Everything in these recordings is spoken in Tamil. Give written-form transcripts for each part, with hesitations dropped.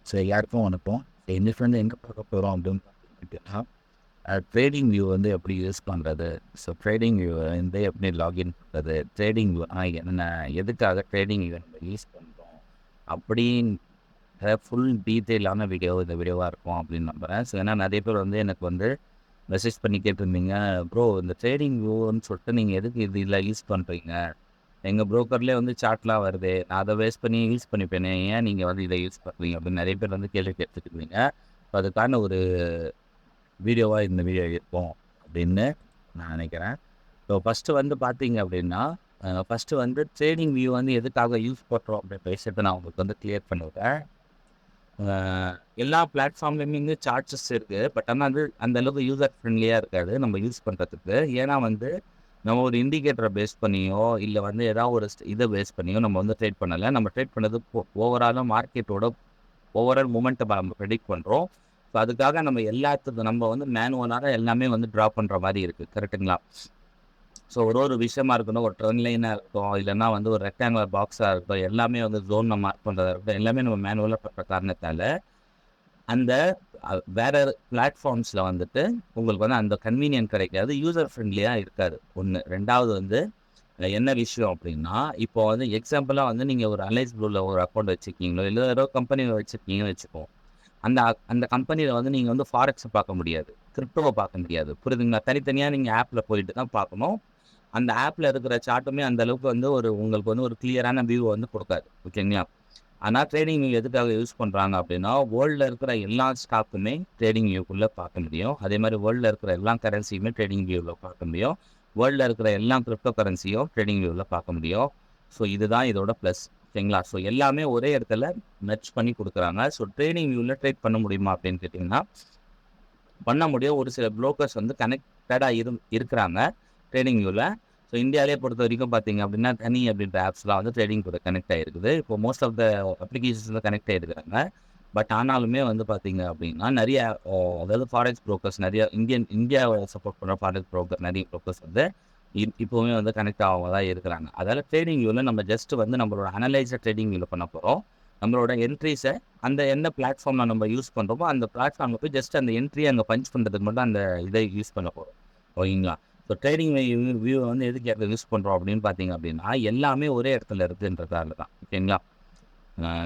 ஸோ எல்லாருக்கும் வணக்கம். இன்னைக்கு வந்து எங்கே பார்க்க போகிறோம் அப்படின்னு பார்த்தீங்கன்னா, ட்ரேடிங் வியூ வந்து எப்படி யூஸ் பண்ணுறது, ஸோ ட்ரேடிங் வியூ வந்து எப்படி லாகின் பண்ணுறது, ட்ரேடிங் வியூ என்ன, எதுக்காக ட்ரேடிங் வியூ நம்ம யூஸ் பண்ணுறோம் அப்படின்ற ஃபுல் டீட்டெயிலான வீடியோ இந்த வீடியோவாக இருக்கும் அப்படின்னு நம்புகிறேன். ஸோ ஏன்னா நிறைய பேர் வந்து எனக்கு வந்து மெசேஜ் பண்ணி கேட்டிருந்தீங்க, ப்ரோ இந்த ட்ரேடிங் வியூன்னு சொல்லிட்டு நீங்கள் எதுக்கு இதில் யூஸ் பண்ணுறீங்க, எங்கள் ப்ரோக்கர்லேயே வந்து சார்ட்லாம் வருது, நான் அதை வேஸ்ட் பண்ணி யூஸ் பண்ணிப்பேனே, ஏன் நீங்கள் வந்து இதை யூஸ் பண்ணுறீங்க அப்படின்னு நிறைய பேர் வந்து கேள்வி கேட்டுருக்கீங்க. ஸோ அதுக்கான ஒரு வீடியோவாக இந்த வீடியோ இருக்கும் அப்படின்னு நான் நினைக்கிறேன். ஸோ ஃபஸ்ட்டு வந்து பார்த்தீங்க அப்படின்னா, ஃபஸ்ட்டு வந்து ட்ரேடிங் வியூ வந்து எதுக்காக யூஸ் பண்ணுறோம் அப்படின்ற விஷயத்தை நான் உங்களுக்கு வந்து கிளியர் பண்ணுவேன். எல்லா பிளாட்ஃபார்ம்லேயுமே வந்து சார்ட்ஸஸ் இருக்குது, பட் ஆனால் வந்து அந்தளவுக்கு யூசர் ஃப்ரெண்ட்லியாக இருக்காது நம்ம யூஸ் பண்ணுறதுக்கு. ஏன்னா வந்து நம்ம ஒரு இண்டிகேட்டரை பேஸ் பண்ணியோ இல்லை வந்து ஏதாவது ஒரு இதை பேஸ் பண்ணியோ நம்ம வந்து ட்ரேட் பண்ணலை. நம்ம ட்ரேட் பண்ணது ஓவராலாக மார்க்கெட்டோட ஓவரால் மூமெண்ட்டை நம்ம ப்ரெடிக்ட் பண்ணுறோம். ஸோ அதுக்காக நம்ம எல்லாத்துக்கும் நம்ம வந்து மேனுவலாக எல்லாமே வந்து ட்ரா பண்ணுற மாதிரி இருக்குது, கரெக்டுங்களா? ஸோ ஒரு விஷயமா இருக்கட்டும், ஒரு ட்ரெண்ட் லைனாக இருக்கட்டும், இல்லைன்னா வந்து ஒரு ரெக்டாங்குலர் பாக்ஸாக இருக்கட்டும், எல்லாமே வந்து ஜோன் நம்ம மார்க் பண்ணுறதா இருக்கட்டும், எல்லாமே நம்ம மேனுவலாக பண்ணுற காரணத்தால் அந்த வேறு பிளாட்ஃபார்ம்ஸில் வந்துட்டு உங்களுக்கு வந்து அந்த கன்வீனியன்ட் கிடைக்காது, யூசர் ஃப்ரெண்ட்லியாக இருக்காது. ஒன்று. ரெண்டாவது வந்து என்ன விஷயம் அப்படின்னா, இப்போ வந்து எக்ஸாம்பிளாக வந்து நீங்கள் ஒரு அலைஸ் ப்ளூவில் ஒரு அக்கௌண்ட் வச்சுருக்கீங்களோ, இல்லை ஏதோ கம்பெனியில் வச்சுருக்கீங்கன்னு வச்சுப்போம். அந்த அந்த கம்பெனியில் வந்து நீங்கள் வந்து ஃபாரெக்ஸை பார்க்க முடியாது, கிரிப்டோவை பார்க்க முடியாது, புரியுதுங்களா? தனித்தனியாக நீங்கள் ஆப்பில் போயிட்டு தான் பார்க்கணும். அந்த ஆப்பில் இருக்கிற சார்ட்டுமே அந்த அளவுக்கு வந்து உங்களுக்கு வந்து ஒரு கிளியரான வியூ வந்து கொடுக்காது, ஓகேங்களா? ஆனால் ட்ரேடிங் வியூ எதுக்காக யூஸ் பண்ணுறாங்க அப்படின்னா, வேர்ல்டில் இருக்கிற எல்லா ஸ்டாக்குமே ட்ரேடிங் வியூக்குள்ளே பார்க்க முடியும். அதே மாதிரி வேர்ல்டில் இருக்கிற எல்லா கரன்சியுமே ட்ரேடிங் வியூவில் பார்க்க முடியும். வேர்ல்டில் இருக்கிற எல்லா கிரிப்டோ கரன்சியும் ட்ரேடிங் வியூவில் பார்க்க முடியும். ஸோ இதுதான் இதோட ப்ளஸ், ஓகேங்களா? ஸோ எல்லாமே ஒரே இடத்துல மெர்ஜ் பண்ணி கொடுக்குறாங்க. ஸோ ட்ரேடிங் வியூவில் ட்ரேட் பண்ண முடியுமா அப்படின்னு கேட்டிங்கன்னா, பண்ண முடியும். ஒரு சில ப்ரோக்கர்ஸ் வந்து கனெக்டடாக இருக்கிறாங்க ட்ரேடிங் வியூவில். ஸோ இந்தியாவிலே பொறுத்த வரைக்கும் பார்த்தீங்க அப்படின்னா, தனி அப்படின்ற ஆப்ஸ்லாம் வந்து ட்ரேடிங் கூட கனெக்ட் ஆகிருக்குது. இப்போ மோஸ்ட் ஆஃப் த அப்ளிகேஷன்ஸில் கனெக்ட் ஆகிருக்கிறாங்க. பட் ஆனாலுமே வந்து பார்த்தீங்க அப்படின்னா, நிறைய அதாவது ஃபாரெக்ஸ் ப்ரோக்கர்ஸ் நிறைய இந்தியாவை சப்போர்ட் பண்ணுற ஃபாரெக்ஸ் ப்ரோக்கர் நிறைய ப்ரோக்கர்ஸ் வந்து இப்போவுமே வந்து கனெக்ட் ஆகாம தான் இருக்கிறாங்க. அதால் ட்ரேடிங் வியூவில் நம்ம ஜஸ்ட் வந்து நம்மளோட அனலைஸை ட்ரேடிங் வியூவில் பண்ண போகிறோம். நம்மளோட என்ட்ரிஸை அந்த எந்த பிளாட்ஃபார்மில் நம்ம யூஸ் பண்ணுறோமோ அந்த பிளாட்ஃபார்மில் போய் ஜஸ்ட் அந்த என்ட்ரியை அங்கே பஞ்ச் பண்ணுறதுக்கு மட்டும் அந்த இதை யூஸ் பண்ண போகிறோம், ஓகேங்களா? ஸோ ட்ரேடிங் வியூவை வந்து எதுக்கு யூஸ் பண்ணுறோம் அப்படின்னு பார்த்தீங்க அப்படின்னா, எல்லாமே ஒரே இடத்துல இருக்குன்றதால தான், ஓகேங்களா?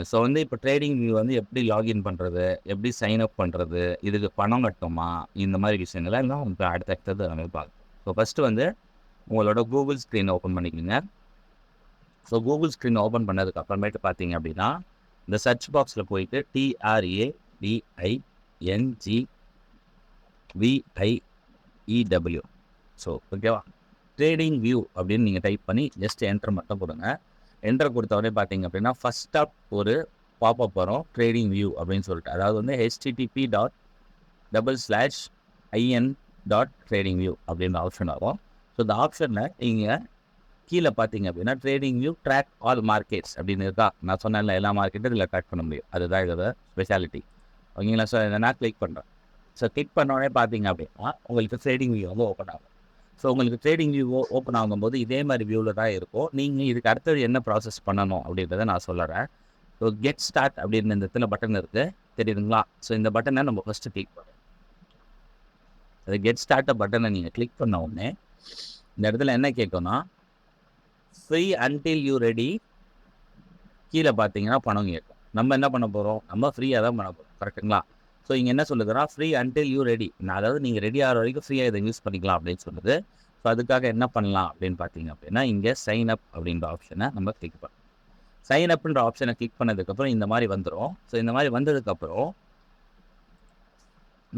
ஸோ வந்து இப்போ ட்ரேடிங் வியூ வந்து எப்படி லாகின் பண்ணுறது, எப்படி சைன் அப் பண்ணுறது, இதுக்கு பணம் கட்டுமா, இந்த மாதிரி விஷயங்களை எல்லாம் இப்போ அடுத்தது நம்ம பார்க்கலாம். ஸோ ஃபஸ்ட்டு வந்து உங்களோட கூகுள் ஸ்க்ரீனை ஓப்பன் பண்ணிக்கோங்க. ஸோ கூகுள் ஸ்க்ரீன் ஓப்பன் பண்ணதுக்கு அப்புறமேட்டு பார்த்தீங்க அப்படின்னா, இந்த சர்ச் பாக்ஸில் போயிட்டு TRADINGVIEW, ஸோ ஓகேவா, ட்ரேடிங் வியூ அப்படின்னு நீங்கள் டைப் பண்ணி ஜஸ்ட் என்டர் மட்டும் கொடுங்க. என்டர் கொடுத்தவொடனே பார்த்தீங்க அப்படின்னா ஃபஸ்ட்டாக ஒரு பாப்அப் வரும், ட்ரேடிங் வியூ அப்படின்னு சொல்லிட்டு. அதாவது வந்து http://in.tradingview அப்படின்ற ஆப்ஷன் வரும். ஸோ இந்த ஆப்ஷனில் நீங்கள் கீழே பார்த்தீங்க அப்படின்னா trading view track all markets அப்படின்னு இருக்கா. நான் சொன்னேன்ல, எல்லா மார்க்கெட்டும் இதில் ட்ராக் பண்ண முடியும், அதுதான் இதோட ஸ்பெஷாலிட்டி, ஓகேங்களா? ஸோ இதை நான் கிளிக் பண்ணுறேன். ஸோ கிளிக் பண்ணோடனே பார்த்தீங்க அப்படின்னா உங்களுக்கு ட்ரேடிங் வியூ வந்து ஓப்பன் ஆகும். ஸோ உங்களுக்கு ட்ரேடிங் வியூ ஓப்பன் ஆகும்போது இதே மாதிரி வியூவில் தான் இருக்கும். நீங்கள் இதுக்கு அடுத்தது என்ன ப்ராசஸ் பண்ணணும் அப்படின்றத நான் சொல்லுறேன். ஸோ கெட் ஸ்டார்ட் அப்படின்னு இந்த இடத்துல பட்டன் இருக்குது, தெரியுதுங்களா? ஸோ இந்த பட்டனை நம்ம ஃபஸ்ட்டு கிளிக் பண்ணுறோம். அது கெட் ஸ்டார்ட் பட்டனை நீங்கள் கிளிக் பண்ண உடனே இந்த இடத்துல என்ன கேட்கும்னா, ஃப்ரீ அன்டில் யூ ரெடி, கீழே பார்த்தீங்கன்னா பணம் கேட்கும். நம்ம என்ன பண்ண போகிறோம், நம்ம ஃப்ரீயாக தான் பண்ண போகிறோம், கரெக்டுங்களா? ஸோ இங்கே என்ன சொல்லுதுன்னா, ஃப்ரீ அன்டில் யூ ரெடி, அதாவது நீங்கள் ரெடி ஆகிற வரைக்கும் ஃப்ரீயாக இதை யூஸ் பண்ணிக்கலாம் அப்படின்னு சொல்லுது. ஸோ அதுக்காக என்ன பண்ணலாம் அப்படின்னு பார்த்தீங்க அப்படின்னா, இங்கே சைன் அப் அப்படின்ற ஆப்ஷனை நம்ம கிளிக் பண்ணலாம். சைன் அப்ன்ற ஆப்ஷனை கிளிக் பண்ணதுக்கப்புறம் இந்த மாதிரி வந்துடும். ஸோ இந்த மாதிரி வந்ததுக்கப்புறம்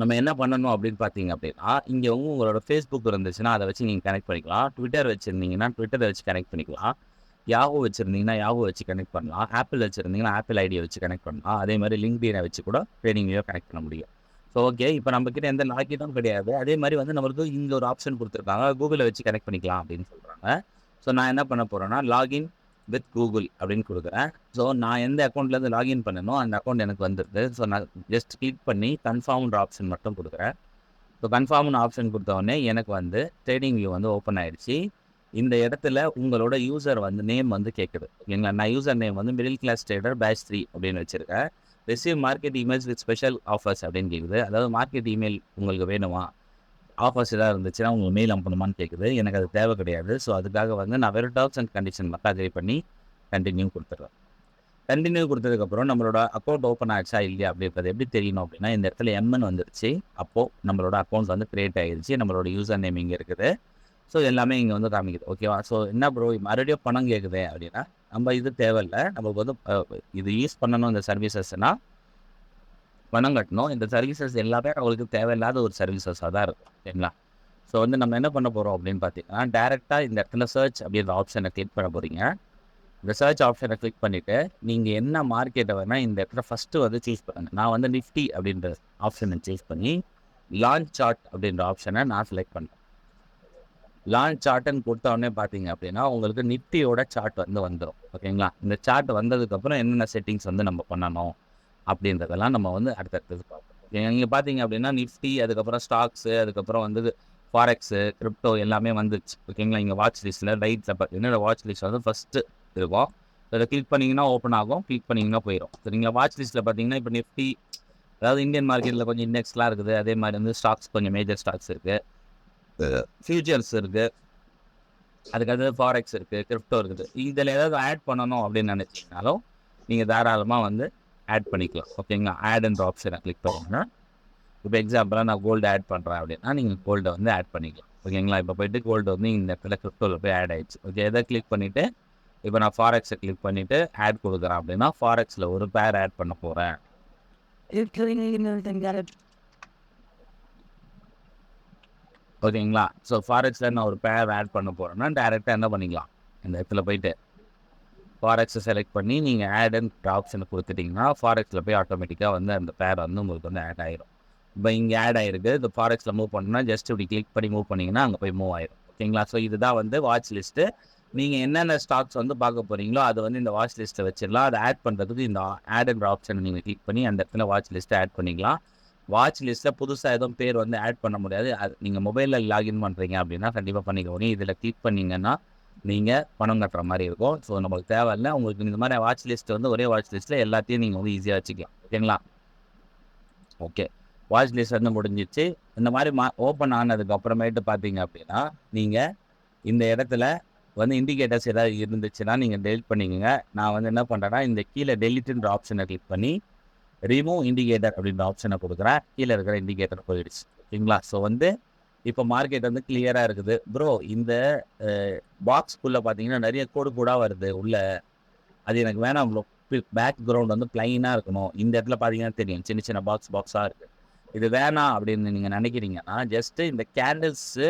நம்ம என்ன பண்ணணும் அப்படின்னு பார்த்தீங்க அப்படின்னா, இங்கே உங்களோட ஃபேஸ்புக் இருந்துச்சுன்னா அதை வச்சு நீங்கள் கனெக்ட் பண்ணிக்கலாம். ட்விட்டர் வச்சுருந்தீங்கன்னா ட்விட்டரை வச்சு கனெக்ட் பண்ணிக்கலாம். யாஹூ வச்சுருந்தீங்கன்னா யாஹூ வச்சு கனெக்ட் பண்ணலாம். ஆப்பிள் வச்சுருந்தீங்கன்னா ஆப்பிள் ஐடியை வச்சு கனெக்ட் பண்ணலாம். அதே மாதிரி லிங்க்டினை வச்சு கூட ட்ரேடிங் வியூவை கனெக்ட் பண்ண முடியும். ஸோ ஓகே, இப்போ நம்மக்கிட்ட எந்த லாகினும் கிடையாது. அதே மாதிரி வந்து நம்மளுக்கு இங்கே ஒரு ஆப்ஷன் கொடுத்துருக்காங்க, கூகுளில் வச்சு கனெக்ட் பண்ணிக்கலாம் அப்படின்னு சொல்கிறாங்க. ஸோ நான் என்ன பண்ண போகிறேன்னா, லாகின் வித் கூகுள் அப்படின்னு கொடுக்குறேன். ஸோ நான் எந்த அக்கௌண்ட்லேருந்து லாகின் பண்ணணும் அந்த அக்கௌண்ட் எனக்கு வந்துடுது. ஸோ நான் ஜஸ்ட் கிளிக் பண்ணி கன்ஃபார்ம்ன்ற ஆப்ஷன் மட்டும் கொடுக்குறேன். ஸோ கன்ஃபார்ம்னு ஆப்ஷன் கொடுத்தோடனே எனக்கு வந்து ட்ரேடிங் வியூ வந்து ஓப்பன் ஆகிடுச்சு. இந்த இடத்துல உங்களோட யூசர் வந்து நேம் வந்து கேட்குது, ஓகேங்களா? நான் யூசர் நேம் வந்து மிடில் கிளாஸ் ட்ரேடர் பேட்ச் 3 அப்படின்னு வச்சுருக்கேன். Receive market emails with special offers அப்படின்னு கேட்குது. அதாவது மார்க்கெட் இமெயில் உங்களுக்கு வேணுமா, ஆஃபர்ஸ் ஏதாவது இருந்துச்சுன்னா உங்களுக்கு மெயில் அனுப்பணுமான்னு கேட்குது. எனக்கு அது தேவை கிடையாது. ஸோ அதுக்காக வந்து நான் வெறும் டர்ம்ஸ் அண்ட் கண்டிஷன் மட்டும் அக்ரி பண்ணி கண்டினியூ கொடுத்துட்றேன். கண்டினியூ கொடுத்ததுக்கப்புறம் நம்மளோட அக்கௌண்ட் ஓப்பன் ஆச்சா இல்லையா அப்படின்றது எப்படி தெரியணும் அப்படின்னா, இந்த இடத்துல எம்என் வந்துருச்சு. அப்போது நம்மளோட அக்கௌண்ட் வந்து கிரியேட் ஆகிடுச்சு. நம்மளோட யூசர் நேம் இங்கே இருக்குது. ஸோ எல்லாமே இங்கே வந்து காமிக்குது. ஓகேவா? ஸோ என்ன ப்ரோ மறுபடியும் பணம் கேட்குது அப்படின்னா, நம்ம இது தேவையில்லை. நமக்கு வந்து இது யூஸ் பண்ணணும் இந்த சர்வீசஸ்னால் பணம் கட்டணும். இந்த சர்வீசஸ் எல்லாமே அவங்களுக்கு தேவையில்லாத ஒரு சர்வீசஸாக தான் இருக்கும். ஓகேங்களா? ஸோ வந்து நம்ம என்ன பண்ண போகிறோம் அப்படின்னு பார்த்தீங்கன்னா, டேரெக்டாக இந்த இடத்துல சர்ச் அப்படின்ற ஆப்ஷனை கிளிக் பண்ண போகிறீங்க. இந்த சர்ச் ஆப்ஷனை கிளிக் பண்ணிவிட்டு நீங்கள் என்ன மார்க்கெட்டை வேணால் இந்த இடத்துல ஃபஸ்ட்டு வந்து சூஸ் பண்ணுங்கள். நான் வந்து நிஃப்டி அப்படின்ற ஆப்ஷனை சூஸ் பண்ணி லான்ச் சார்ட் அப்படின்ற ஆப்ஷனை நான் செலக்ட் பண்ணேன். லான்ச் சார்ட்டுன்னு கொடுத்தோடனே பார்த்தீங்க அப்படின்னா உங்களுக்கு நிஃப்டியோட சார்ட் வந்து வந்துடும். ஓகேங்களா? இந்த சார்ட் வந்ததுக்கப்புறம் என்னென்ன செட்டிங்ஸ் வந்து நம்ம பண்ணணும் அப்படின்றதெல்லாம் நம்ம வந்து அடுத்தடுத்தது பார்ப்போம். நீங்கள் பார்த்தீங்க அப்படின்னா நிஃப்டி, அதுக்கப்புறம் ஸ்டாக்ஸு, அதுக்கப்புறம் வந்து ஃபாரெக்ஸு, கிரிப்டோ எல்லாமே வந்துச்சு. ஓகேங்களா? இங்கே வாட்ச் லிஸ்ட்டில் ரைட்டில் பார்த்தீங்கன்னா வாட்ச் லிஸ்ட் வந்து ஃபஸ்ட்டு இருக்கும். அதை கிளிக் பண்ணிங்கன்னா ஓப்பன் ஆகும், கிளிக் பண்ணிங்கன்னா போயிடும். சரிங்களா? வாட்ச் லிஸ்ட்டில் பார்த்தீங்கன்னா இப்போ நிஃப்டி, அதாவது இந்தியன் மார்க்கெட்டில் கொஞ்சம் இண்டெக்ஸ்லாம் இருக்குது. அதே மாதிரி வந்து ஸ்டாக்ஸ் கொஞ்சம் மேஜர் ஸ்டாக்ஸ் இருக்குது, ஃபியூச்சர்ஸ் இருக்குது, அதுக்கடுத்து ஃபாரெக்ஸ் இருக்குது, கிரிப்டோ இருக்குது. இதில் ஏதாவது ஆட் பண்ணணும் அப்படின்னு நினச்சிங்கனாலும் நீங்கள் தாராளமாக வந்து ஆட் பண்ணிக்கலாம். ஓகேங்களா? ஆட்ன்ற ஆப்ஷனை கிளிக் பண்ணுங்க. இப்போ எக்ஸாம்பிளாக நான் கோல்டு ஆட் பண்ணுறேன் அப்படின்னா நீங்கள் கோல்டை வந்து ஆட் பண்ணிக்கலாம். ஓகேங்களா? இப்போ போய்ட்டு கோல்டு வந்து இந்த இடத்துல கிரிப்டோவில் போய் ஆட் ஆகிடுச்சு. ஓகே, எதை கிளிக் பண்ணிவிட்டு இப்போ நான் ஃபாரெக்ஸை கிளிக் பண்ணிவிட்டு ஆட் கொடுக்குறேன் அப்படின்னா ஃபாரெக்ஸில் ஒரு பேர் ஆட் பண்ண போகிறேன். ஓகேங்களா? ஸோ ஃபாரெக்ஸில் நான் ஒரு பேர் ஆட் பண்ண போகிறேன்னா டேரெக்டாக என்ன பண்ணிக்கலாம், இந்த இடத்துல போய்ட்டு ஃபாரெக்ஸை செலக்ட் பண்ணி நீங்கள் ஆடுன்ற ஆப்ஷனை கொடுத்துட்டிங்கன்னா ஃபாரெக்ஸில் போய் ஆட்டோமேட்டிக்காக வந்து அந்த பேர் வந்து உங்களுக்கு வந்து ஆட் ஆகிடும். இப்போ இங்கே ஆட் ஆகிருக்கு. இந்த ஃபாரெக்ஸில் மூவ் பண்ணணும்னா ஜஸ்ட் இப்படி கிளிக் பண்ணி மூவ் பண்ணிங்கன்னா அங்கே போய் மூவ் ஆயிடும். ஓகேங்களா? ஸோ இதுதான் வந்து வாட்ச் லிஸ்ட்டு. நீங்கள் என்னென்ன ஸ்டாக்ஸ் வந்து பார்க்க போகிறீங்களோ அது வந்து இந்த வாட்ச் லிஸ்ட்டை வச்சிடலாம். அதை ஆட் பண்ணுறதுக்கு இந்த ஆடுன்ற ஆப்ஷனை நீங்கள் கிளிக் பண்ணி அந்த இடத்துல வாட்ச் லிஸ்ட்டை ஆட் பண்ணிக்கலாம். வாட்ச் லிஸ்ட்டில் புதுசாக எதுவும் பேர் வந்து ஆட் பண்ண முடியாது. அது நீங்கள் மொபைலில் லாகின் பண்ணுறீங்க அப்படின்னா கண்டிப்பாக பண்ணிக்கோங்க. இதில் கிளிக் பண்ணிங்கன்னா நீங்கள் பணம் கட்டுற மாதிரி இருக்கும். ஸோ நம்மளுக்கு தேவையில்லை. உங்களுக்கு இந்த மாதிரி வாட்ச் லிஸ்ட் வந்து ஒரே வாட்ச் லிஸ்ட்டில் எல்லாத்தையும் நீங்கள் வந்து ஈஸியாக வச்சுக்கலாம். ஓகேங்களா? ஓகே, வாட்ச் லிஸ்ட் வந்து முடிஞ்சிச்சு. இந்த மாதிரி ஓப்பன் ஆனதுக்கப்புறமேட்டு பார்த்தீங்க அப்படின்னா நீங்கள் இந்த இடத்துல வந்து இண்டிகேட்டர்ஸ் ஏதாவது இருந்துச்சுன்னா நீங்கள் டெலிட் பண்ணிக்கோங்க. நான் வந்து என்ன பண்ணுறேன்னா இந்த கீழே டெலிட்டுன்ற ஆப்ஷனை கிளிக் பண்ணி ரிமூவ் இண்டிகேட்டர் அப்படின்ற ஆப்ஷனை கொடுக்குறேன். கீழே இருக்கிற இண்டிகேட்டர் போயிடுச்சு. ஓகேங்களா? ஸோ வந்து இப்போ மார்க்கெட் வந்து கிளியராக இருக்குது. ப்ரோ இந்த பாக்ஸ்க்குள்ளே பார்த்தீங்கன்னா நிறைய கோடு கூடாக வருது உள்ள, அது எனக்கு வேணாம் ப்ரோ. பேக்ரவுண்ட் வந்து பிளைனாக இருக்கணும். இந்த இடத்துல பார்த்தீங்கன்னா தெரியும் சின்ன சின்ன பாக்ஸாக இருக்குது. இது வேணாம் அப்படின்னு நீங்கள் நினைக்கிறீங்கன்னா ஜஸ்ட்டு இந்த கேண்டில்ஸு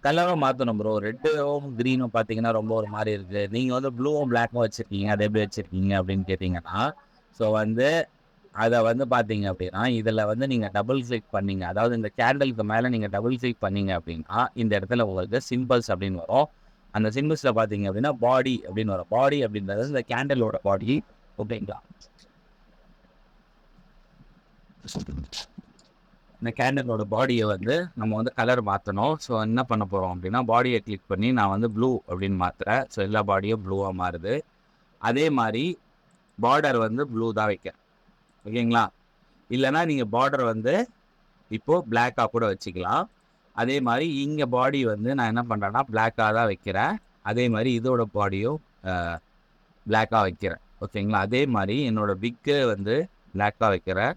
கலரும் மாற்றணும் ப்ரோ. ரெட்டும் க்ரீனும் பார்த்தீங்கன்னா ரொம்ப ஒரு மாதிரி இருக்குது. நீங்கள் வந்து ப்ளூவும் பிளாக்கும் வச்சுருக்கீங்க, அதை எப்படி வச்சுருக்கீங்க அப்படின்னு கேட்டிங்கன்னா, ஸோ வந்து அதை வந்து பார்த்தீங்க அப்படின்னா இதில் வந்து நீங்கள் டபுள் கிளிக் பண்ணீங்க, அதாவது இந்த கேண்டலுக்கு மேலே நீங்கள் டபுள் கிளிக் பண்ணீங்க அப்படின்னா இந்த இடத்துல உங்களுக்கு சிம்பிள்ஸ் அப்படின்னு வரும். அந்த சிம்பிள்ஸில் பார்த்தீங்க அப்படின்னா பாடி அப்படின்னு வரும். பாடி அப்படின்றது இந்த கேண்டலோட பாடி. ஓகேங்களா? இந்த கேண்டலோட பாடியை வந்து நம்ம வந்து கலர் மாற்றணும். ஸோ என்ன பண்ண போகிறோம் அப்படின்னா பாடியை கிளிக் பண்ணி நான் வந்து ப்ளூ அப்படின்னு மாற்றுறேன். ஸோ எல்லா பாடியும் ப்ளூவாக மாறுது. அதே மாதிரி பார்டர் வந்து ப்ளூ தான் வைக்கிறேன். ஓகேங்களா? இல்லைனா நீங்கள் பார்டர் வந்து இப்போது பிளாக்காக கூட வச்சுக்கலாம். அதே மாதிரி இங்கே பாடி வந்து நான் என்ன பண்ணுறேன்னா பிளாக்காக தான் வைக்கிறேன். அதே மாதிரி இதோட பாடியும் பிளாக்காக வைக்கிறேன். ஓகேங்களா? அதே மாதிரி என்னோடய விக்கு வந்து பிளாக்காக வைக்கிறேன்.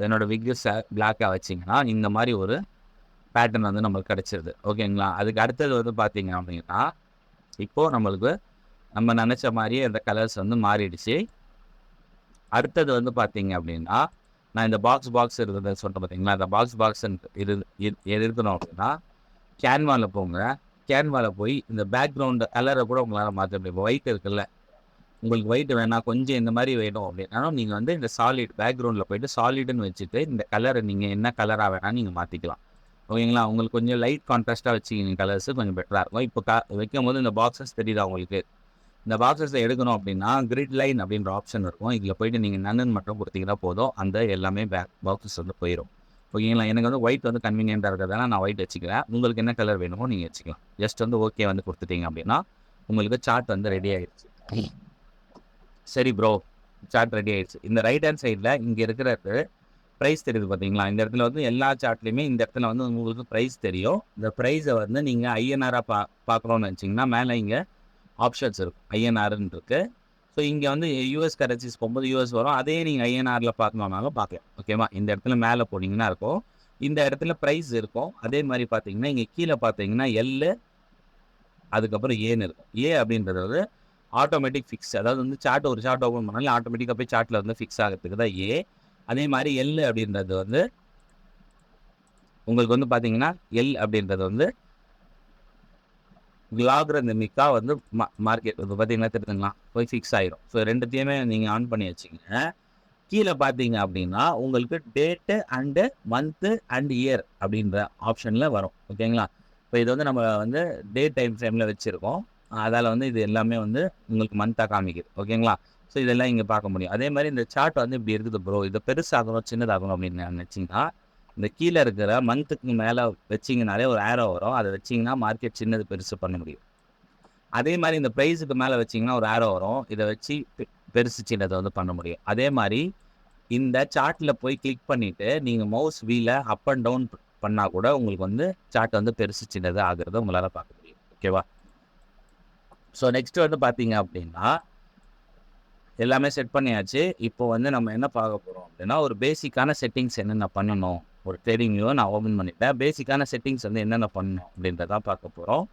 என்னோடய விக்கு பிளாக்காக வச்சிங்கன்னா இந்த மாதிரி ஒரு பேட்டர்ன் வந்து நம்மளுக்கு கிடச்சிருது. ஓகேங்களா? அதுக்கு அடுத்தது வந்து பார்த்தீங்க அப்படின்னா இப்போது நம்மளுக்கு நம்ம நினச்ச மாதிரியே இந்த கலர்ஸ் வந்து மாறிடுச்சு. அடுத்தது வந்து பார்த்தீங்க அப்படின்னா நான் இந்த பாக்ஸ் இருக்கிறத சொல்கிறேன் பார்த்தீங்களா, அந்த பாக்ஸ் இருக்கணும் அப்படின்னா கேன்வாவில் போங்க. கேன்வாவில் போய் இந்த பேக்ரவுண்டு கலரை கூட உங்களால் மாற்ற முடியும். இப்போ ஒயிட் இருக்குல்ல, உங்களுக்கு ஒயிட் வேணாம் கொஞ்சம் இந்த மாதிரி வேணும் அப்படின்னாலும் நீங்கள் வந்து இந்த சாலிட் பேக்ரவுண்டில் போய்ட்டு சாலிடுன்னு வச்சுட்டு இந்த கலரை நீங்கள் என்ன கலராக வேணால் நீங்கள் மாற்றிக்கலாம். ஓகேங்களா? உங்களுக்கு கொஞ்சம் லைட் கான்ட்ராஸ்ட்டாக வச்சுக்கிங்க கலர்ஸு கொஞ்சம் பெட்டராக இருக்கும். இப்போ வைக்கும் போது இந்த பாக்ஸஸ் தெரியுதா உங்களுக்கு? இந்த பாக்ஸஸை எடுக்கணும் அப்படின்னா கிரிட் லைன் அப்படின்ற ஆப்ஷன் இருக்கும். இதில் போய்ட்டு நீங்கள் நன்னு மட்டும் கொடுத்தீங்கன்னா போதும், அந்த எல்லாமே பாக்ஸஸ் வந்து போயிடும். ஓகேங்களா? எனக்கு வந்து ஒயிட் வந்து கன்வீனியண்ட்டாக இருக்கிறதால நான் ஒயிட் வச்சுக்கிறேன். உங்களுக்கு என்ன கலர் வேணுமோ நீங்கள் வச்சுக்கலாம். ஜஸ்ட் வந்து ஓகே வந்து கொடுத்துட்டீங்க அப்படின்னா உங்களுக்கு சார்ட் வந்து ரெடி ஆகிடுச்சு. சரி ப்ரோ, சார்ட் ரெடி ஆயிடுச்சு. இந்த ரைட் ஹேண்ட் சைடில் இங்கே இருக்கிறது ப்ரைஸ் தெரியுது பார்த்தீங்களா? இந்த இடத்துல வந்து எல்லா சார்ட்லையுமே இந்த இடத்துல வந்து உங்களுக்கு ப்ரைஸ் தெரியும். இந்த ப்ரைஸை வந்து நீங்கள் ஐஎன்ஆராக பார்க்கணும்னு நினச்சிங்கன்னா மேலே இங்கே ஆப்ஷன்ஸ் இருக்கும். ஐஎன்ஆர்ன்னு இருக்குது. ஸோ இங்கே வந்து யூஎஸ் கரன்சிஸ் போகும்போது யூஎஸ் வரும். அதே நீங்கள் ஐஎன்ஆரில் பார்க்கணுன்னாலும் பார்க்கலாம். ஓகேவா? இந்த இடத்துல மேலே போனீங்கன்னா இருக்கும். இந்த இடத்துல ப்ரைஸ் இருக்கும். அதே மாதிரி பார்த்தீங்கன்னா இங்கே கீழே பார்த்தீங்கன்னா எல்லு அதுக்கப்புறம் ஏன்னு இருக்கும். ஏ அப்படின்றது வந்து ஆட்டோமேட்டிக் ஃபிக்ஸ். அதாவது வந்து ஒரு சார்ட் ஓப்பன் பண்ணாலும் ஆட்டோமேட்டிக்காக போய் சார்ட்டில் வந்து ஃபிக்ஸ் ஆகிறதுக்கு தான் ஏ. அதே மாதிரி எல் அப்படின்றது வந்து உங்களுக்கு வந்து பார்த்தீங்கன்னா எல் அப்படின்றது வந்து லாகரிதமிக்காக வந்து மார்க்கெட் இப்போ பார்த்தீங்கன்னா தெரியுதுங்களா போய் ஃபிக்ஸ் ஆயிரும். ஸோ ரெண்டுத்தையுமே நீங்கள் ஆன் பண்ணி வச்சுக்கோங்க. கீழே பார்த்தீங்க அப்படின்னா உங்களுக்கு date and month and year அப்படின்ற ஆப்ஷனில் வரும். ஓகேங்களா? இப்போ இது வந்து நம்ம வந்து டே டைம் ஃப்ரேமில் வச்சுருக்கோம். அதால் வந்து இது எல்லாமே வந்து உங்களுக்கு மந்த்தாக காமிக்குது. ஓகேங்களா? ஸோ இதெல்லாம் இங்கே பார்க்க முடியும். அதே மாதிரி இந்த சார்ட் வந்து இப்படி இருக்குது ப்ரோ, இதை பெருசாகணும் சின்னதாகணும் அப்படின்னு நினச்சிங்கன்னா இந்த கீழே இருக்கிற மந்த்துக்கு மேலே வச்சிங்கனாலே ஒரு ஏரோ வரும். அதை வச்சிங்கன்னா மார்க்கெட் சின்னது பெருசு பண்ண முடியும். அதே மாதிரி இந்த ப்ரைஸுக்கு மேலே வச்சிங்கன்னா ஒரு ஏரோ வரும். இதை வச்சு பெருசு சின்னதை வந்து பண்ண முடியும். அதே மாதிரி இந்த சார்ட்டில் போய் கிளிக் பண்ணிவிட்டு நீங்கள் மவுஸ் வீலை அப் அண்ட் டவுன் பண்ணால் கூட உங்களுக்கு வந்து சார்ட் வந்து பெருசு சின்னது ஆகிறத உங்களால் பார்க்க முடியும். ஓகேவா? ஸோ நெக்ஸ்ட் வந்து பார்த்தீங்க அப்படின்னா எல்லாமே செட் பண்ணியாச்சு. இப்போ வந்து நம்ம என்ன பார்க்க போகிறோம் அப்படின்னா ஒரு பேசிக்கான செட்டிங்ஸ் என்னென்ன பண்ணணும். ஒரு ட்ரேடிங் வியூவை நான் ஓப்பன் பண்ணிட்டேன். பேசிக்கான செட்டிங்ஸ் வந்து என்னென்ன பண்ணணும் அப்படின்றதான் பார்க்க போகிறோம்.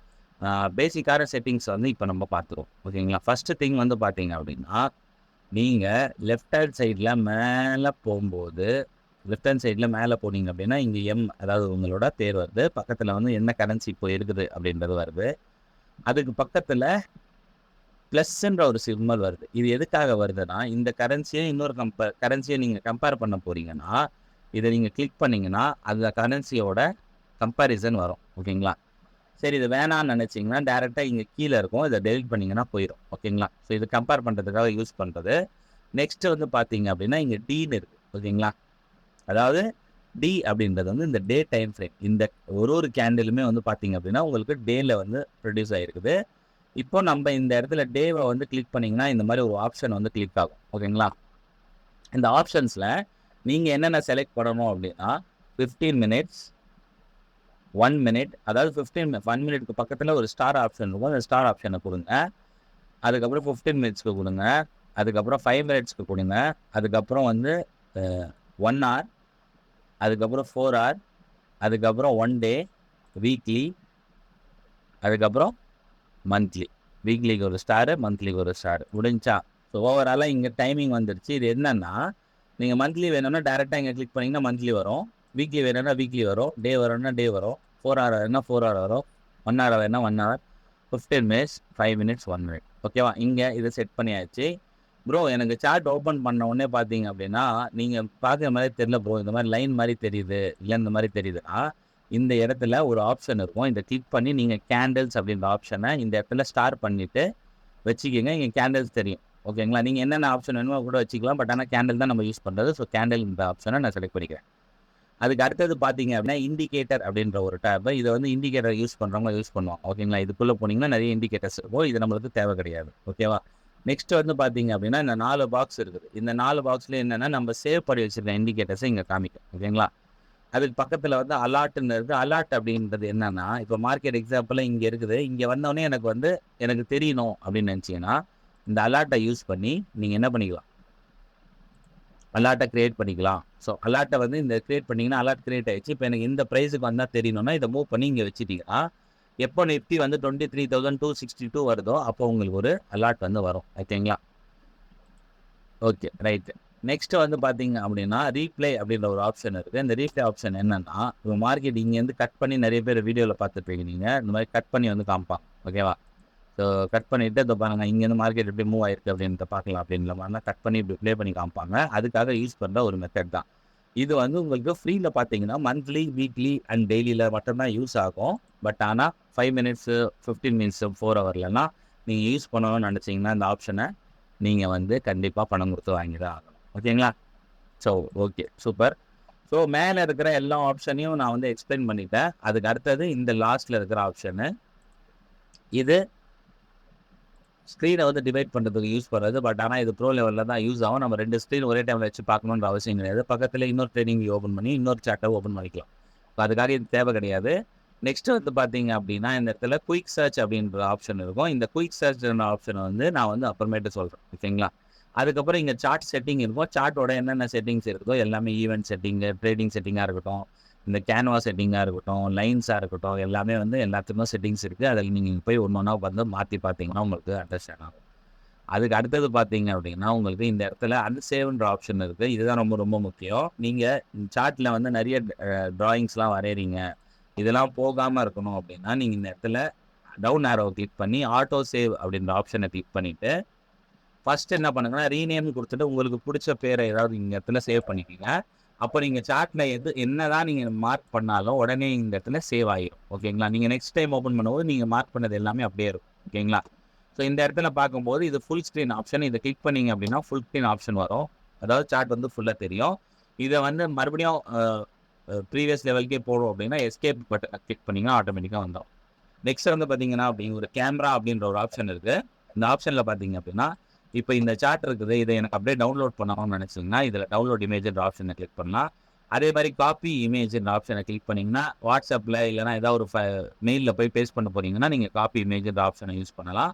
பேசிக்கான செட்டிங்ஸ் வந்து இப்போ நம்ம பார்த்துருவோம். ஓகேங்களா? ஃபஸ்ட்டு திங் வந்து பார்த்தீங்க அப்படின்னா நீங்கள் லெஃப்ட் ஹேண்ட் சைடில் மேலே போகும்போது லெஃப்ட் ஹேண்ட் சைடில் மேலே போனீங்க அப்படின்னா இங்கே அதாவது உங்களோட பேர் வருது. பக்கத்தில் வந்து என்ன கரன்சி இப்போ இருக்குது அப்படின்றது வருது. அதுக்கு பக்கத்தில் ப்ளஸ்ன்ற ஒரு சிக்னல் வருது. இது எதுக்காக வருதுன்னா இந்த கரன்சியை இன்னொரு கரன்சியை நீங்கள் கம்பேர் பண்ண போகிறீங்கன்னா இதை நீங்கள் கிளிக் பண்ணிங்கன்னா அந்த கரன்சியோட கம்பேரிசன் வரும். ஓகேங்களா? சரி இது வேணான்னு நினச்சிங்கன்னா டேரெக்டாக இங்கே கீழே இருக்கும். இதை டெலிட் பண்ணிங்கன்னா போயிடும். ஓகேங்களா? ஸோ இது கம்பேர் பண்ணுறதுக்காக யூஸ் பண்ணுறது. நெக்ஸ்ட்டு வந்து பார்த்தீங்க அப்படின்னா இங்கே டீன்னு இருக்குது. ஓகேங்களா? அதாவது டி அப்படின்றது வந்து இந்த டே டைம் ஃப்ரேம். இந்த ஒரு கேண்டிலுமே வந்து பார்த்தீங்க அப்படின்னா உங்களுக்கு டேயில் வந்து ப்ரொடியூஸ் ஆகிருக்குது. இப்போ நம்ம இந்த இடத்துல டேவை வந்து கிளிக் பண்ணிங்கன்னா இந்த மாதிரி ஒரு ஆப்ஷன் வந்து கிளிக் ஆகும். ஓகேங்களா? இந்த ஆப்ஷன்ஸில் நீங்கள் என்னென்ன செலக்ட் பண்ணணும் அப்படின்னா 15 மினிட்ஸ் 1 மினிட், அதாவது 1 மினிட்க்கு பக்கத்தில் ஒரு ஸ்டார் ஆப்ஷன் இருக்கும். அந்த ஸ்டார் ஆப்ஷனை கொடுங்க. அதுக்கப்புறம் 15 மினிட்ஸ்க்கு கொடுங்க. அதுக்கப்புறம் 5 மினிட்ஸ்க்கு கொடுங்க. அதுக்கப்புறம் வந்து 1 hour, அதுக்கப்புறம் 4 hour, அதுக்கப்புறம் 1 டே, வீக்லி, அதுக்கப்புறம் மந்த்லி. வீக்லிக்கு ஒரு ஸ்டாரு, மந்த்லிக்கு ஒரு ஸ்டார் முடிஞ்சா. ஸோ ஓவராலாக இங்கே டைமிங் வந்துடுச்சு. இது என்னென்னா நீங்கள் மந்த்லி வேணும்னா டேரெக்டாக இங்கே கிளிக் பண்ணிங்கன்னா மந்த்லி வரும். வீக்லி வேணும்னா வீக்லி வரும். டே வரும்னா டே வரும். 4 hour வேணும்னா 4 hour வரும். 1 hour வேணும்னா 1 hour. 15 minutes 5 minutes 1 minute. ஓகேவா? இங்கே இதை செட் பண்ணியாச்சு. ப்ரோ எனக்கு சார்ட் ஓப்பன் பண்ண உடனே பார்த்தீங்க அப்படின்னா நீங்கள் பார்க்குற மாதிரி தெரியல ப்ரோ, இந்த மாதிரி லைன் மாதிரி தெரியுது, இல்லை இந்த மாதிரி தெரியுதுன்னா இந்த இடத்துல ஒரு ஆப்ஷன் இருக்கும். இதை கிளிக் பண்ணி நீங்கள் கேண்டில்ஸ் அப்படின்ற ஆப்ஷனை இந்த இடத்துல ஸ்டார் பண்ணிவிட்டு வச்சுக்கிங்க. இங்கே கேண்டில்ஸ் தெரியும். ஓகேங்களா? நீங்கள் என்னென்ன ஆப்ஷன் வேணுமோ கூட வச்சுக்கலாம். பட் ஆனால் கேண்டில் தான் நம்ம யூஸ் பண்ணுறது. ஸோ கேண்டில் இந்த ஆப்ஷனை நான் செலக்ட் பண்ணிக்கிறேன். அதுக்கு அடுத்தது பார்த்தீங்க அப்படின்னா இண்டிகேட்டர் அப்படின்ற ஒரு டேப். இதை வந்து இண்டிகேட்டர் யூஸ் பண்ணுறவங்க யூஸ் பண்ணுவாங்க. ஓகேங்களா? இதுக்குள்ளே போனீங்கன்னா நிறைய இண்டிகேட்டர்ஸ் இருக்கும். இது நம்மளுக்கு தேவை கிடையாது. ஓகேவா? நெக்ஸ்ட் வந்து பார்த்தீங்க அப்படின்னா இந்த 4 பாக்ஸ் இருக்குது. இந்த 4 பாக்ஸில் என்னென்னா நம்ம சேவ் பண்ணி வச்சுருக்க இண்டிகேட்டர்ஸை இங்கே காமிக்கும். ஓகேங்களா? அதுக்கு பக்கத்தில் வந்து அலாட்டுன்னு இருக்குது. அலாட் அப்படின்றது என்னன்னா இப்போ மார்க்கெட் எக்ஸாம்பிளாக இங்கே இருக்குது. இங்கே வந்தோடனே எனக்கு தெரியணும் அப்படின்னு நினச்சிங்கன்னா இந்த அலாட்டை யூஸ் பண்ணி நீங்கள் என்ன பண்ணிக்கலாம், அலாட்டை க்ரியேட் பண்ணிக்கலாம். ஸோ அலாட்டை வந்து இந்த க்ரியேட் பண்ணிங்கன்னா அலாட் க்ரியேட் ஆகிடுச்சு. இப்போ எனக்கு இந்த ப்ரைஸுக்கு வந்தால் தெரியணும்னா இதை மூவ் பண்ணி இங்கே வச்சுட்டிங்கன்னா எப்போ நிஃப்டி வந்து 23,262 வருதோ அப்போ உங்களுக்கு ஒரு அலாட் வந்து வரும். ஓகேங்களா? Okay right. நெக்ஸ்ட்டு வந்து பார்த்தீங்க அப்படின்னா ரீப்ளே அப்படின்ற ஒரு ஆப்ஷன் இருக்குது. இந்த ரீப்ளே ஆப்ஷன் என்னென்னா இப்போ மார்க்கெட் இங்கேருந்து கட் பண்ணி நிறைய பேர் வீடியோவில் பார்த்துருப்பீங்க. நீங்கள் இந்த மாதிரி கட் பண்ணி வந்து காமிப்பாங்க. ஓகேவா? ஸோ கட் பண்ணிவிட்டு இதை பாருங்கள் இங்கேருந்து மார்க்கெட் எப்படி மூவ் ஆயிருக்கு அப்படின்றத பார்க்கலாம் அப்படின்ற மாதிரிலாம் கட் பண்ணி இப்படி ப்ளே பண்ணி காமிப்பாங்க. அதுக்காக யூஸ் பண்ணுற ஒரு மெத்தட் தான் இது. வந்து உங்களுக்கு ஃப்ரீயில் பார்த்தீங்கன்னா மந்த்லி, வீக்லி அண்ட் டெய்லியில் மட்டும்தான் யூஸ் ஆகும். பட் ஆனால் 5 மினிட்ஸு 15 மினிட்ஸு 4 ஹவர்லலாம் நீங்கள் யூஸ் பண்ணணும்னு நினச்சிங்கன்னா இந்த ஆப்ஷனை நீங்கள் வந்து கண்டிப்பாக பணம் கொடுத்து வாங்கி தான் ஆகணும். ஓகேங்களா? So okay super. ஸோ மேலே இருக்கிற எல்லா ஆப்ஷனையும் நான் வந்து எக்ஸ்பிளைன் பண்ணிட்டேன். அதுக்கு அடுத்தது இந்த லாஸ்ட்டில் இருக்கிற ஆப்ஷனு இது ஸ்க்ரீனை வந்து டிவைட் பண்ணுறதுக்கு யூஸ் பண்ணுறது. பட் ஆனால் இது ப்ரோ லெவலில் தான் யூஸ் ஆகும். நம்ம 2 ஸ்க்ரீன் ஒரே டைமில் வச்சு பார்க்கணுன்ற அவசியம் கிடையாது. பக்கத்தில் இன்னொரு ட்ரேடிங் வியூ ஓப்பன் பண்ணி இன்னொரு சார்ட்டை ஓப்பன் பண்ணிக்கலாம். இப்போ அதுக்காக இது தேவை கிடையாது. நெக்ஸ்ட் வந்து பார்த்தீங்க அப்படின்னா இந்த இடத்துல குயிக் சர்ச் அப்படின்ற ஆப்ஷன் இருக்கும். இந்த குயிக் சர்ச்ன்ற ஆப்ஷனை வந்து நான் வந்து அப்புறமேட்டு சொல்கிறேன், ஓகேங்களா? அதுக்கப்புறம் இங்கே சார்ட் செட்டிங் இருக்கும். சார்ட்டோட என்னென்ன செட்டிங்ஸ் இருக்குதோ எல்லாமே ஈவென்ட் செட்டிங்கு, ட்ரேடிங் செட்டிங்காக இருக்கட்டும், இந்த கேன்வா செட்டிங்காக இருக்கட்டும், லைன்ஸாக இருக்கட்டும், எல்லாமே வந்து எல்லாத்துக்குமே செட்டிங்ஸ் இருக்குது. அதில் நீங்கள் போய் ஒன்று ஒன்றா வந்து மாற்றி பார்த்தீங்கன்னா உங்களுக்கு அண்டர்ஸ்டாண்ட் ஆகும். அதுக்கு அடுத்தது பார்த்தீங்க அப்படின்னா உங்களுக்கு இந்த இடத்துல அன்சேவ்ன்ற ஆப்ஷன் இருக்குது. இதுதான் ரொம்ப ரொம்ப முக்கியம். நீங்கள் சார்ட்டில் வந்து நிறைய ட்ராயிங்ஸ்லாம் வரைகிறீங்க, இதெல்லாம் போகாமல் இருக்கணும் அப்படின்னா நீங்கள் இந்த இடத்துல டவுன் ஆரோவை கிளிக் பண்ணி ஆட்டோ சேவ் அப்படின்ற ஆப்ஷனை கிளிக் பண்ணிவிட்டு ஃபர்ஸ்ட் என்ன பண்ணுங்கன்னா ரீநேம் கொடுத்துட்டு உங்களுக்கு பிடிச்ச பேரை ஏதாவது இந்த இடத்துல சேவ் பண்ணிக்கோங்க. அப்போ நீங்கள் சார்ட்டில் என்னதான் நீங்கள் மார்க் பண்ணாலும் உடனே இந்த இடத்துல சேவ் ஆகிடும், ஓகேங்களா? நீங்கள் நெக்ஸ்ட் டைம் ஓப்பன் பண்ணும்போது நீங்கள் மார்க் பண்ணது எல்லாமே அப்படியே இருக்கும், ஓகேங்களா? ஸோ இந்த இடத்துல பார்க்கும்போது இது ஃபுல் ஸ்க்ரீன் ஆப்ஷன். இதை கிளிக் பண்ணிங்க அப்படின்னா ஃபுல் ஸ்க்ரீன் ஆப்ஷன் வரும். அதாவது சார்ட் வந்து ஃபுல்லாக தெரியும். இதை வந்து மறுபடியும் ப்ரீவியஸ் லெவலுக்கே போடும் அப்படின்னா எஸ்கேப் பட்டன் கிளிக் பண்ணிங்கன்னா ஆட்டோமேட்டிக்காக வந்துடும். நெக்ஸ்ட் வந்து பார்த்தீங்கன்னா ஒரு கேமரா அப்படின்ற ஒரு ஆப்ஷன் இருக்குது. இந்த ஆப்ஷனில் பார்த்தீங்க அப்படின்னா இப்போ இந்த சார்ட் இருக்குது, இதை எனக்கு அப்படியே டவுன்லோட் பண்ணணும்னு நினச்சிங்கன்னா இதில் டவுன்லோட் இமேஜ்ன்ற ஆப்ஷனை கிளிக் பண்ணலாம். அதே மாதிரி காப்பி இமேஜ்ன்ற ஆப்ஷனை கிளிக் பண்ணிங்கன்னா வாட்ஸ்அப்பில் இல்லைனா ஏதாவது ஒரு மெயிலில் போய் பேஸ்ட் பண்ண போகிறீங்கன்னா நீங்கள் காப்பி இமேஜ்ன்ற ஆப்ஷனை யூஸ் பண்ணலாம்.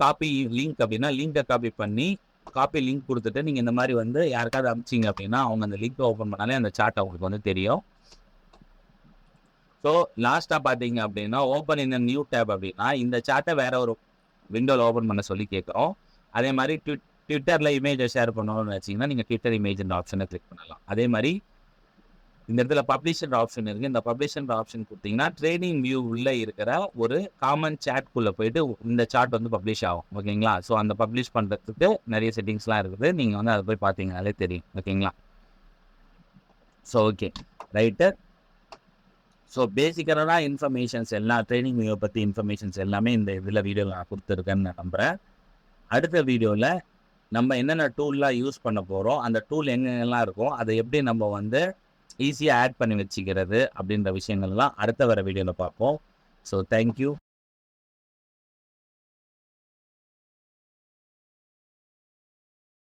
காப்பி லிங்க் அப்படின்னா லிங்கை காப்பி பண்ணி காப்பி லிங்க் கொடுத்துட்டு நீங்கள் இந்த மாதிரி வந்து யாருக்காவது அனுப்பிச்சிங்க அப்படின்னா அவங்க அந்த லிங்க்கை ஓப்பன் பண்ணாலே அந்த சார்ட் அவங்களுக்கு வந்து தெரியும். ஸோ லாஸ்ட்டாக பார்த்தீங்க அப்படின்னா ஓப்பன் இன் நியூ டேப் அப்படின்னா இந்த சார்ட்டை வேற ஒரு விண்டோவில் ஓப்பன் பண்ண சொல்லி கேட்குறோம். அதே மாதிரி ட்விட்டரில் இமேஜை ஷேர் பண்ணணும்னு வச்சிங்கன்னா நீங்கள் ட்விட்டர் இமேஜ்ன்ற ஆப்ஷனை கிளிக் பண்ணலாம். அதே மாதிரி இந்த இடத்துல பப்ளிஷ்ன்ற ஆப்ஷன் இருக்குது. இந்த பப்ளிஷ்ன்ற ஆப்ஷன் கொடுத்தீங்கன்னா ட்ரேடிங் வியூ உள்ளே இருக்கிற ஒரு காமன் சாட்குள்ளே போயிட்டு இந்த சார்ட் வந்து பப்ளிஷ் ஆகும், ஓகேங்களா? ஸோ அந்த பப்ளிஷ் பண்ணுறதுக்கு நிறைய செட்டிங்ஸ்லாம் இருக்குது. நீங்கள் வந்து அதை போய் பார்த்தீங்கனாலே தெரியும், ஓகேங்களா? So okay right. ஸோ பேசிக்கான இன்ஃபர்மேஷன்ஸ் எல்லாம் ட்ரேடிங் வியூவை பற்றி இன்ஃபர்மேஷன்ஸ் எல்லாமே இந்த இதில் வீடியோவில் நான் கொடுத்துருக்கேன்னு நான் நம்புகிறேன். அடுத்த வீடியோவில் நம்ம என்னென்ன டூல்லாம் யூஸ் பண்ண போகிறோம், அந்த டூல் எங்கெங்கெல்லாம் இருக்கும், அதை எப்படி நம்ம வந்து ஈஸியாக ஆட் பண்ணி வச்சுக்கிறது அப்படின்ற விஷயங்கள்லாம் அடுத்த வர வீடியோவில் பார்ப்போம். So thank you.